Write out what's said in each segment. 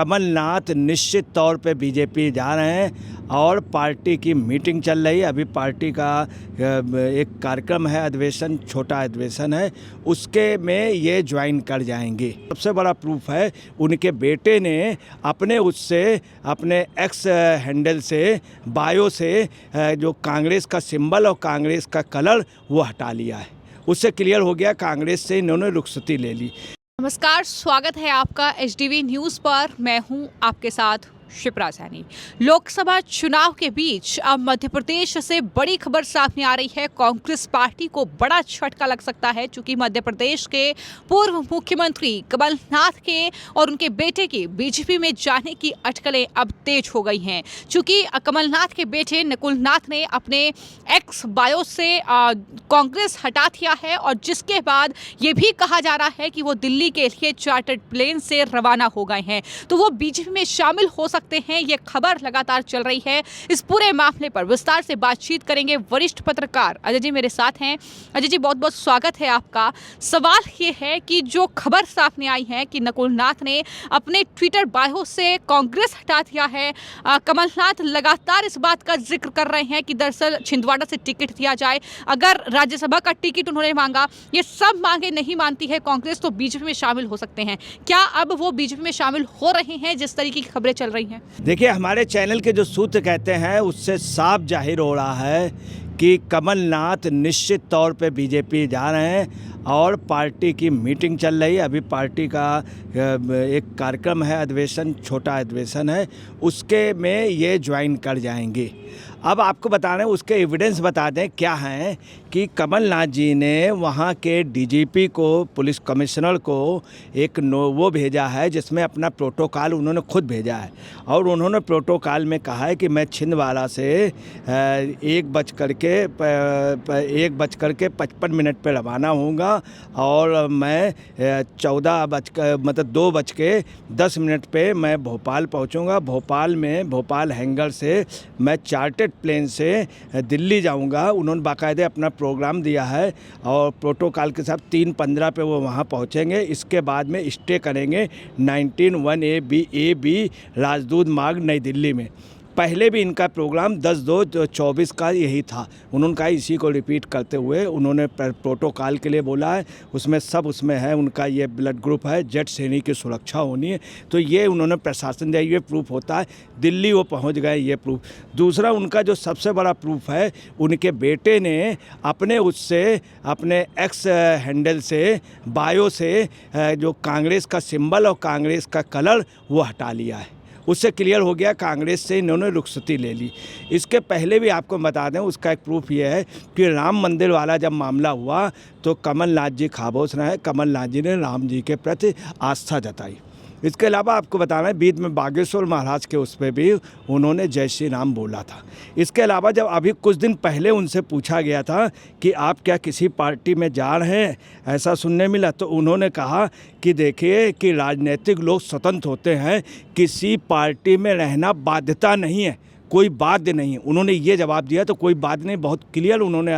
कमलनाथ निश्चित तौर पे बीजेपी जा रहे हैं और पार्टी की मीटिंग चल रही है। अभी पार्टी का एक कार्यक्रम है, अधिवेशन, छोटा अधिवेशन है, उसके में ये ज्वाइन कर जाएंगे। सबसे बड़ा प्रूफ है उनके बेटे ने अपने एक्स हैंडल से, बायो से जो कांग्रेस का सिंबल और कांग्रेस का कलर वो हटा लिया है। उससे क्लियर हो गया कांग्रेस से इन्होंने रुखसती ले ली। नमस्कार, स्वागत है आपका एचडीवी न्यूज़ पर। मैं हूं आपके साथ शिप्रा सैनी। लोकसभा चुनाव के बीच अब मध्य प्रदेश से बड़ी खबर सामने आ रही है। कांग्रेस पार्टी को बड़ा झटका लग सकता है, क्योंकि मध्य प्रदेश के पूर्व मुख्यमंत्री कमलनाथ के और उनके बेटे के बीजेपी में जाने की अटकलें अब तेज हो गई हैं। क्योंकि कमलनाथ के बेटे नकुलनाथ ने अपने एक्स बायो से कांग्रेस हटा दिया है, और जिसके बाद ये भी कहा जा रहा है कि वो दिल्ली के लिए चार्टर्ड प्लेन से रवाना हो गए हैं, तो वो बीजेपी में शामिल हो सकते हैं। ये खबर लगातार चल रही है। इस पूरे मामले पर विस्तार से बातचीत करेंगे वरिष्ठ पत्रकार अजय जी मेरे साथ हैं। अजय जी, बहुत बहुत स्वागत है आपका। सवाल ये है कि जो खबर सामने आई है कि नकुलनाथ ने अपने ट्विटर बायो से कांग्रेस हटा दिया है, कमलनाथ लगातार इस बात का जिक्र कर रहे हैं कि दरअसल छिंदवाड़ा से टिकट दिया जाए। अगर राज्यसभा का टिकट उन्होंने मांगा, ये सब मांगे नहीं मानती है कांग्रेस, तो बीजेपी में शामिल हो सकते हैं। क्या अब वो बीजेपी में शामिल हो रहे हैं जिस तरीके की खबरें चल रही हैं? देखिए, हमारे चैनल के जो सूत्र कहते हैं उससे साफ जाहिर हो रहा है कि कमलनाथ निश्चित तौर पे बीजेपी जा रहे हैं और पार्टी की मीटिंग चल रही है। अभी पार्टी का एक कार्यक्रम है, अधिवेशन, छोटा अधिवेशन है, उसके में ये ज्वाइन कर जाएंगे। अब आपको बता रहे हैं, उसके एविडेंस बता दें क्या हैं कि कमलनाथ जी ने वहाँ के डीजीपी को, पुलिस कमिश्नर को एक वो भेजा है जिसमें अपना प्रोटोकॉल उन्होंने खुद भेजा है, और उन्होंने प्रोटोकॉल में कहा है कि मैं छिंदवाड़ा से 1:55 पर रवाना होऊंगा और मैं 2:10 पे मैं भोपाल पहुंचूंगा। भोपाल हैंगर से मैं चार्टर्ड प्लेन से दिल्ली जाऊंगा। उन्होंने बाकायदे अपना प्रोग्राम दिया है और प्रोटोकॉल के साथ 3:15 पे वो वहाँ पहुँचेंगे। इसके बाद में स्टे करेंगे 19-1 राजदूत मार्ग, नई दिल्ली में। पहले भी इनका प्रोग्राम 10/2/24 का यही था। उन्होंने कहा, इसी को रिपीट करते हुए उन्होंने प्रोटोकॉल के लिए बोला है, उसमें है उनका ये ब्लड ग्रुप है, जेट श्रेणी की सुरक्षा होनी है, तो ये उन्होंने प्रशासन दिया, ये प्रूफ होता है। दिल्ली वो पहुंच गए, ये प्रूफ। दूसरा, उनका जो सबसे बड़ा प्रूफ है, उनके बेटे ने अपने एक्स हैंडल से, बायो से जो कांग्रेस का सिंबल और कांग्रेस का कलर वो हटा लिया है। उससे क्लियर हो गया कांग्रेस से इन्होंने रुखसती ले ली। इसके पहले भी आपको बता दें, उसका एक प्रूफ ये है कि राम मंदिर वाला जब मामला हुआ तो कमलनाथ जी खामोश रहे। कमलनाथ जी ने राम जी के प्रति आस्था जताई। इसके अलावा आपको बताना है, बीच में बागेश्वर महाराज के उस पर भी उन्होंने जय श्री राम बोला था। इसके अलावा जब अभी कुछ दिन पहले उनसे पूछा गया था कि आप क्या किसी पार्टी में जा रहे हैं, ऐसा सुनने मिला, तो उन्होंने कहा कि देखिए कि राजनीतिक लोग स्वतंत्र होते हैं, किसी पार्टी में रहना बाध्यता नहीं है, कोई बाध्य नहीं है। उन्होंने ये जवाब दिया, तो कोई बाध्य नहीं, बहुत क्लियर उन्होंने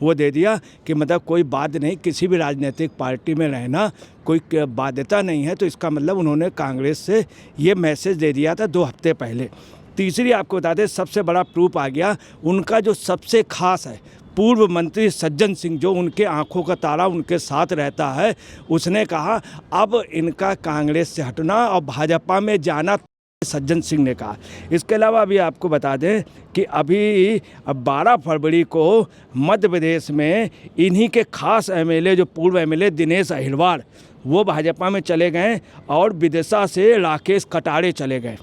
वो दे दिया कि मतलब कोई बाध्य नहीं, किसी भी राजनीतिक पार्टी में रहना कोई बाध्यता नहीं है। तो इसका मतलब उन्होंने कांग्रेस से ये मैसेज दे दिया था 2 हफ्ते पहले। तीसरी आपको बता दें, सबसे बड़ा प्रूफ आ गया, उनका जो सबसे खास है पूर्व मंत्री सज्जन सिंह, जो उनके आंखों का तारा उनके साथ रहता है, उसने कहा अब इनका कांग्रेस से हटना और भाजपा में जाना, सज्जन सिंह ने कहा। इसके अलावा अभी आपको बता दें कि अभी 12 फरवरी को मध्य प्रदेश में इन्हीं के खास एमएलए, जो पूर्व एमएलए दिनेश अहिरवार, वो भाजपा में चले गए और विदिशा से राकेश कटारे चले गए।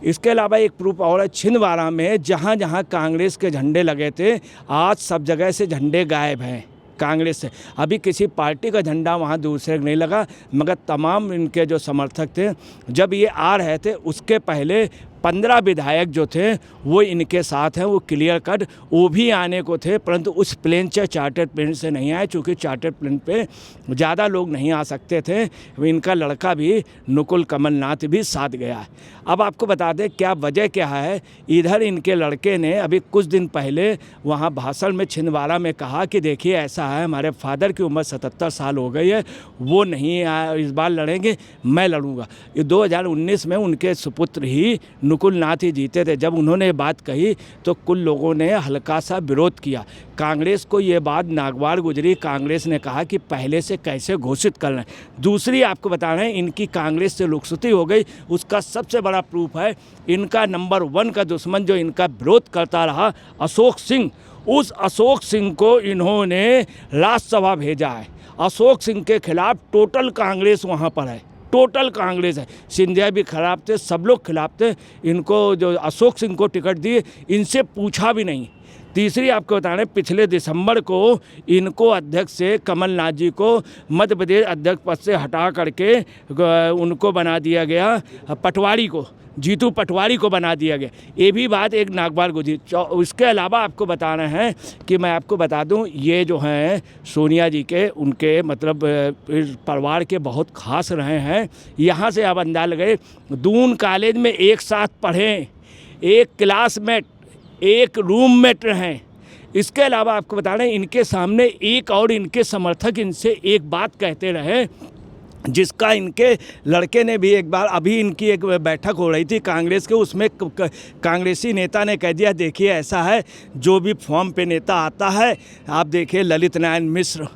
इसके अलावा एक प्रूफ और है, छिंदवाड़ा में जहाँ जहाँ कांग्रेस के झंडे लगे थे, आज सब जगह से झंडे गायब हैं कांग्रेस से। अभी किसी पार्टी का झंडा वहाँ दूसरे नहीं लगा, मगर तमाम इनके जो समर्थक थे, जब ये आ रहे थे उसके पहले 15 विधायक जो थे वो इनके साथ हैं, वो क्लियर कट वो भी आने को थे, परंतु उस प्लेन से चार्टर्ड प्लेन से नहीं आए, चूँकि चार्टर्ड प्लेन पे ज़्यादा लोग नहीं आ सकते थे। इनका लड़का भी नुकुल कमलनाथ भी साथ गया है। अब आपको बता दें क्या वजह क्या है। इधर इनके लड़के ने अभी कुछ दिन पहले वहाँ भाषण में छिंदवाड़ा में कहा कि देखिए ऐसा है, हमारे फादर की उम्र 77 साल हो गई है, वो नहीं इस बार लड़ेंगे, मैं लड़ूंगा। ये 2019 में उनके सुपुत्र ही नुकुल नाथ ही जीते थे। जब उन्होंने ये बात कही तो कुल लोगों ने हल्का सा विरोध किया। कांग्रेस को ये बात नागवार गुजरी। कांग्रेस ने कहा कि पहले से कैसे घोषित कर रहे हैं। दूसरी आपको बता रहे हैं इनकी कांग्रेस से रुखसती हो गई, उसका सबसे बड़ा प्रूफ है इनका नंबर 1 का दुश्मन जो इनका विरोध करता रहा अशोक सिंह, उस अशोक सिंह को इन्होंने राज्यसभा भेजा है। अशोक सिंह के खिलाफ टोटल कांग्रेस वहाँ पर है, टोटल कांग्रेस है। सिंधिया भी खिलाफ थे, सब लोग खिलाफ थे। इनको जो अशोक सिंह को टिकट दिए, इनसे पूछा भी नहीं। तीसरी आपको बता रहे पिछले दिसंबर को इनको अध्यक्ष से कमलनाथ जी को मध्य प्रदेश अध्यक्ष पद से हटा करके उनको बना दिया गया, पटवारी को, जीतू पटवारी को बना दिया गया। ये भी बात एक नागवार गुजरी। इसके अलावा आपको बता रहे हैं कि मैं आपको बता दूं ये जो हैं सोनिया जी के उनके मतलब परिवार के बहुत खास रहे हैं। यहाँ से आप अंदाज लगाए दून कॉलेज में एक साथ पढ़ें, एक क्लासमेट, एक रूममेट रहें। इसके अलावा आपको बता रहे हैं इनके सामने एक और इनके समर्थक इनसे एक बात कहते रहे, जिसका इनके लड़के ने भी एक बार, अभी इनकी एक बैठक हो रही थी कांग्रेस के, उसमें कांग्रेसी नेता ने कह दिया देखिए ऐसा है जो भी फॉर्म पे नेता आता है, आप देखिए ललित नारायण मिश्र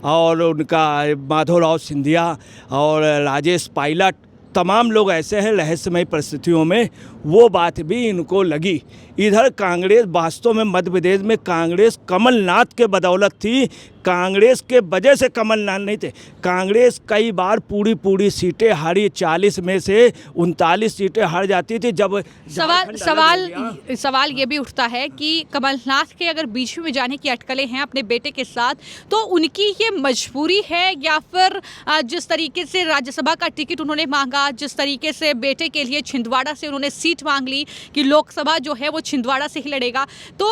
और उनका माधवराव सिंधिया और राजेश पायलट, तमाम लोग ऐसे हैं रहस्यमय परिस्थितियों में। वो बात भी इनको लगी। इधर कांग्रेस वास्तव में मध्य प्रदेश में कांग्रेस कमलनाथ के बदौलत थी, कांग्रेस के वजह से कमलनाथ नहीं थे। कांग्रेस कई बार पूरी सीटें हारी, 40 में से 39 सीटें हार जाती थी। जब सवाल ये भी उठता है कि कमलनाथ के अगर बीच में जाने की अटकलें हैं अपने बेटे के साथ, तो उनकी ये मजबूरी है या फिर जिस तरीके से राज्यसभा का टिकट उन्होंने मांगा, जिस तरीके से बेटे के लिए छिंदवाड़ा से उन्होंने सीट मांग ली कि लोकसभा जो है वो छिंदवाड़ा से ही लड़ेगा, तो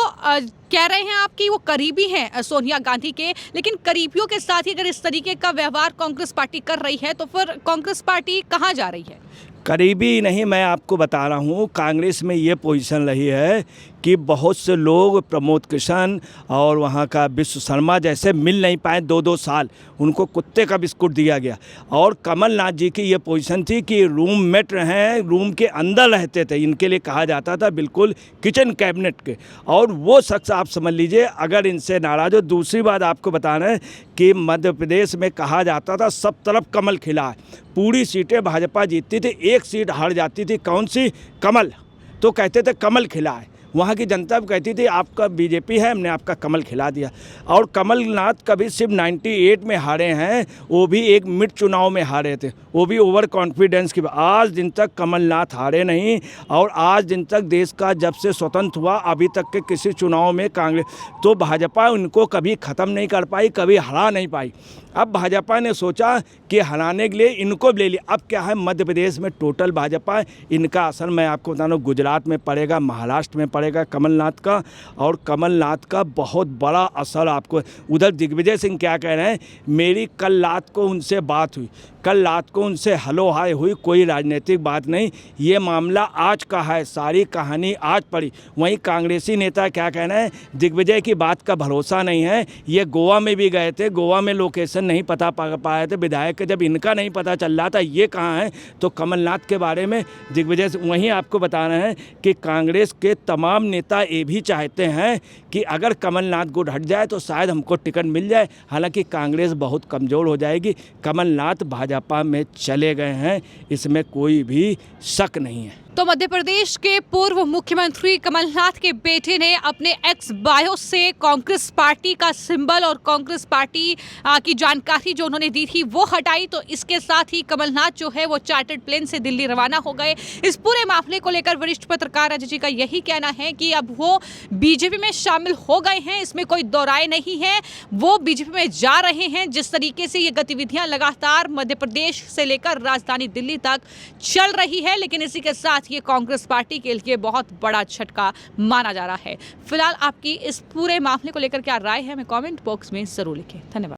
कह रहे हैं आप कि वो करीबी हैं सोनिया गांधी के, लेकिन करीबियों के साथ ही अगर इस तरीके का व्यवहार कांग्रेस पार्टी कर रही है तो फिर कांग्रेस पार्टी कहाँ जा रही है? करीबी नहीं, मैं आपको बता रहा हूँ कांग्रेस में ये पोजीशन रही है कि बहुत से लोग प्रमोद किशन और वहाँ का विश्व शर्मा जैसे मिल नहीं पाए 2-2 साल, उनको कुत्ते का बिस्कुट दिया गया। और कमलनाथ जी की ये पोजीशन थी कि रूममेट रहें, रूम के अंदर रहते थे, इनके लिए कहा जाता था बिल्कुल किचन कैबिनेट के, और वो शख्स आप समझ लीजिए अगर इनसे नाराज़ हो। दूसरी बात आपको बता रहे हैं कि मध्य प्रदेश में कहा जाता था सब तरफ कमल खिला है, पूरी सीटें भाजपा जीतती थी, एक सीट हार जाती थी, कौन सी? कमल, तो कहते थे कमल खिला है। वहाँ की जनता कहती थी आपका बीजेपी है, हमने आपका कमल खिला दिया। और कमलनाथ कभी सिर्फ 98 में हारे हैं, वो भी एक मिड चुनाव में हारे थे, वो भी ओवर कॉन्फिडेंस की। आज दिन तक कमलनाथ हारे नहीं, और आज दिन तक देश का जब से स्वतंत्र हुआ अभी तक के किसी चुनाव में कांग्रेस तो भाजपा उनको कभी ख़त्म नहीं कर पाई, कभी हरा नहीं पाई। अब भाजपा ने सोचा कि हराने के लिए इनको ले लिया। अब क्या है, मध्य प्रदेश में टोटल भाजपा है, इनका असर मैं आपको बता रहा हूँ गुजरात में पड़ेगा, महाराष्ट्र में पड़ेगा कमलनाथ का, और कमलनाथ का बहुत बड़ा असर आपको। उधर दिग्विजय सिंह क्या कह रहे हैं, मेरी कल रात को उनसे बात हुई, कल रात को उनसे हलो हाय हुई, कोई राजनीतिक बात नहीं, ये मामला आज का है, सारी कहानी आज पड़ी। वहीं कांग्रेसी नेता क्या कहना है, दिग्विजय की बात का भरोसा नहीं है, ये गोवा में भी गए थे, गोवा में लोकेशन नहीं पता पाए थे विधायक के, जब इनका नहीं पता चल रहा था ये कहाँ है, तो कमलनाथ के बारे में दिग्विजय। वहीं आपको बता रहे हैं कि कांग्रेस के तमाम नेता ये भी चाहते हैं कि अगर कमलनाथ गुट हट जाए तो शायद हमको टिकट मिल जाए, हालांकि कांग्रेस बहुत कमज़ोर हो जाएगी। कमलनाथ भाजपा में चले गए हैं, इसमें कोई भी शक नहीं है। तो मध्य प्रदेश के पूर्व मुख्यमंत्री कमलनाथ के बेटे ने अपने एक्स बायो से कांग्रेस पार्टी का सिंबल और कांग्रेस पार्टी की जानकारी जो उन्होंने दी थी वो हटाई। तो इसके साथ ही कमलनाथ जो है वो चार्टर्ड प्लेन से दिल्ली रवाना हो गए। इस पूरे मामले को लेकर वरिष्ठ पत्रकार अजय जी का यही कहना है कि अब वो बीजेपी में शामिल हो गए हैं, इसमें कोई दो राय नहीं है, वो बीजेपी में जा रहे हैं। जिस तरीके से ये गतिविधियां लगातार मध्य प्रदेश से लेकर राजधानी दिल्ली तक चल रही है, लेकिन इसी के साथ साथ ये कांग्रेस पार्टी के लिए बहुत बड़ा झटका माना जा रहा है। फिलहाल आपकी इस पूरे मामले को लेकर क्या राय है, हमें कमेंट बॉक्स में जरूर लिखें। धन्यवाद।